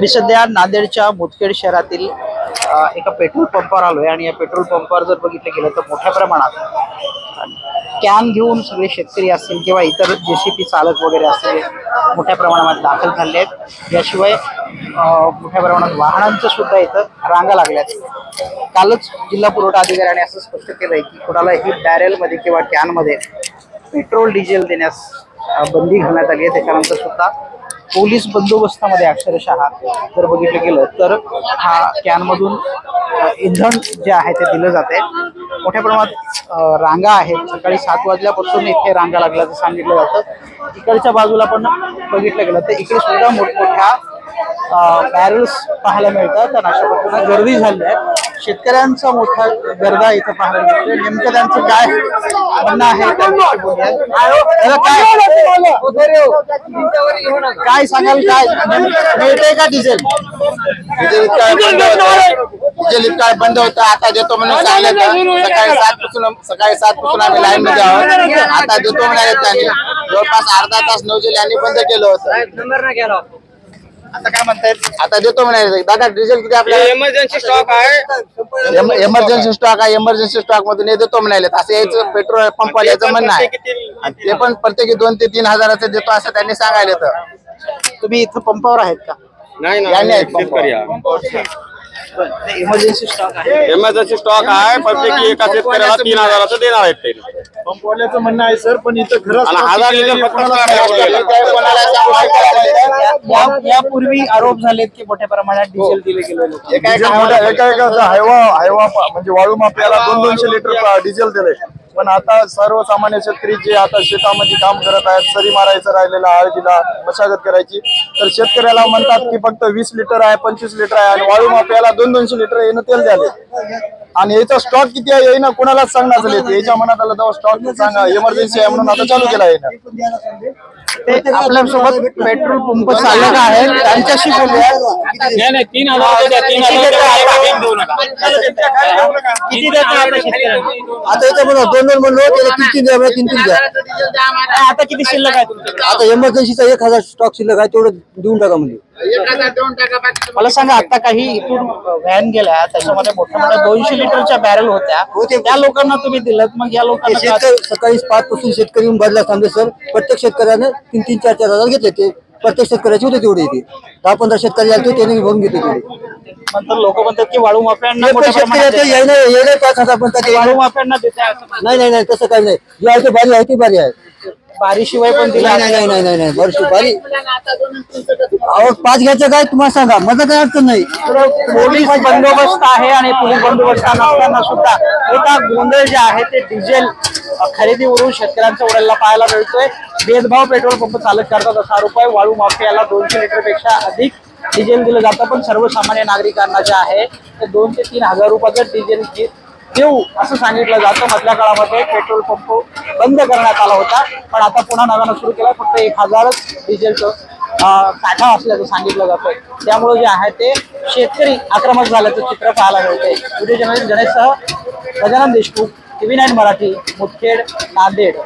मी सध्या नांदेडच्या मुदखेड शहरातील एका पेट्रोल पंपावर आलोय आणि या पेट्रोल पंपावर जर बघितलं गेलं तर मोठ्या प्रमाणात कॅन घेऊन सगळे शेतकरी असतील किंवा इतर जेसीबी चालक वगैरे असतील मोठ्या प्रमाणात दाखल झाले आहेत। याशिवाय मोठ्या प्रमाणात वाहनांचं सुद्धा इथं रांगा लागल्यात। कालच जिल्हा पुरवठा अधिकाऱ्याने असं स्पष्ट केलंय की कोणालाही बॅरेलमध्ये किंवा कॅनमध्ये पेट्रोल डिझेल देण्यास बंदी घालण्यात आली आहे। त्याच्यानंतर सुद्धा पोलीस बंदोबस्तामध्ये अक्षरशः जर बघितलं गेलं तर हा कॅनमधून इंधन जे आहे ते दिलं जाते। मोठ्या प्रमाणात रांगा आहेत। सकाळी 7 वाजल्यापासून इथे रांगा लागल्याचं सांगितलं जातं। इकडच्या बाजूला पण बघितलं गेलं तर इकडे सुद्धा मोठमोठ्या बॅरल्स पाहायला मिळतात आणि अशा प्रकारे गर्दी झाली आहे। शेतकऱ्यांचा मोठा गर्दा इथं पाहायला मिळतोय। नेमकं त्यांचं काय म्हणणं आहे त्याविषयी बोलूया। काय सांगाल, काय मिळतंय का डिझेल? डिझेल काय बंद होतं, आता देतो म्हणून सांगितलं। सकाळी 7 पासून आम्ही लाईन मध्ये आहोत, आता देतो म्हणाले त्यांनी। जवळपास अर्धा तास नौजल यांनी बंद केलं होतं। आता काय म्हणतायत? आता देतो म्हणाले। दादा डिझेल किती आपल्याला? इमर्जन्सी स्टॉक आहे, इमर्जन्सी स्टॉक आहे, इमर्जन्सी स्टॉक मधून हे देतो म्हणाले। असं यायचं पेट्रोल पंप वाल्याचं म्हणणं आहे। आणि ते पण प्रत्येकी 2 ते 3 हजाराचं देतो असं त्यांनी सांगायला तर। तुम्ही इथं पंपावर आहेत का? नाही पंपावर. इमर्जन्सी स्टॉक आहे। इमर्जन्सी स्टॉक आहे, प्रत्येकी एका शेतकऱ्याला 3 हजाराचं देणार आहेत ते। पंपवाल्याचं म्हणणं आहे सर, पण इथं खरंच आणि 1000 लिटर फक्त यापूर्वी आरोप झालेत की मोठ्या प्रमाणात डिझेल दिले गेले। हायवा म्हणजे वाळू माफियाला 200 लिटर डिझेल दिले। पण आता सर्वसामान्य शेतकरी जे आता शेतामध्ये काम करत आहेत, सरी मारायचं राहिलेला, हळदीला मशागत करायची, तर शेतकऱ्याला म्हणतात की फक्त 20 लिटर आहे, 25 लिटर आहे, आणि वाळू माफियाला 200 लिटर येणं तेल द्याले। आणि याचा स्टॉक किती आहे येईना कोणालाच सांगणार झाले। याच्या मनात आलं तेव्हा स्टॉक सांगा, इमर्जन्सी आहे म्हणून आता चालू केला आहे। ते आपल्यासोबत पेट्रोल पंप चालक आहेत, त्यांच्याशी बोलूया। किती देतात आता याच्या म्हणून 2 म्हणलो त्याला 3 द्या, 3 द्या। आता किती शिल्लक आहे तुमच्याकडे? आता इमर्जन्सीचा 1000 स्टॉक शिल्लक आहे, तेवढं देऊन टाका म्हणजे। मला सांगा, आता काही इथून व्हॅन गेल्या त्याच्यामध्ये मोठ्या मोठ्या 200 लिटरच्या बॅरल होत्या, त्या लोकांना तुम्ही दिलं, मग या लोकांना शेतकरी सकाळी 5 पासून शेतकरी बदला सांगले सर, प्रत्येक शेतकऱ्याने 3-3, 4-4 हजार घेतले। ते प्रत्येक शेतकऱ्याचे होते तेवढे, येते 10-15 शेतकरी आले त्याने भरून घेतले तेवढे। नंतर लोक म्हणतात की वाळू माफियांना मोठ्या प्रमाणात शेतकऱ्याचे येणे 5 हजार, पण त्याचे वाळू माफियांना देते असं म्हणतात। नाही तसं काही नाही। जे आहे ते बारी आहे, ती बारी आहे। बारीशिवाय पण दिला नाही वर्षी बारी। अहो 5 घ्यायचं काय तुम्हाला सांगा, माझं काय अडचण नाही। पोलीस बंदोबस्त आहे आणि पोलीस बंदोबस्त नसताना सुद्धा एका गोंधळ जे आहे ते डिझेल खरेदीवरून शेतकऱ्यांच्या उडायला पाहायला मिळतोय। भेदभाव पेट्रोल पंप चालक करतात असा आरोप आहे। वाळू माफियाला 200 लिटरपेक्षा अधिक डिझेल दिलं जातं, पण सर्वसामान्य नागरिकांना जे आहे ते 2 ते 3 हजार रुपयाचं डिझेल देऊ असं सांगितलं जातं। मधल्या काळामध्ये पेट्रोल पंप बंद करण्यात आला होता, पण आता पुन्हा नव्यानं सुरू केला। फक्त 1000च डिझेलचं साठा असल्याचं सांगितलं जातंय। त्यामुळे जे आहे ते शेतकरी आक्रमक झाल्याचं चित्र पाहायला मिळतंय। व्हिडिओ जर्नलिस्ट गणेशसह गजानन देशमुख, TV9 मराठी, मुदखेड, नांदेड।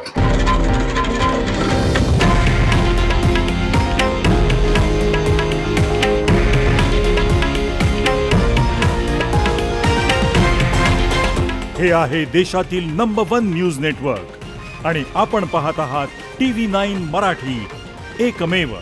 हे आहे देशातील नंबर 1 न्यूज नेटवर्क आणि आपण पाहत आहात TV9 मराठी, एकमेव।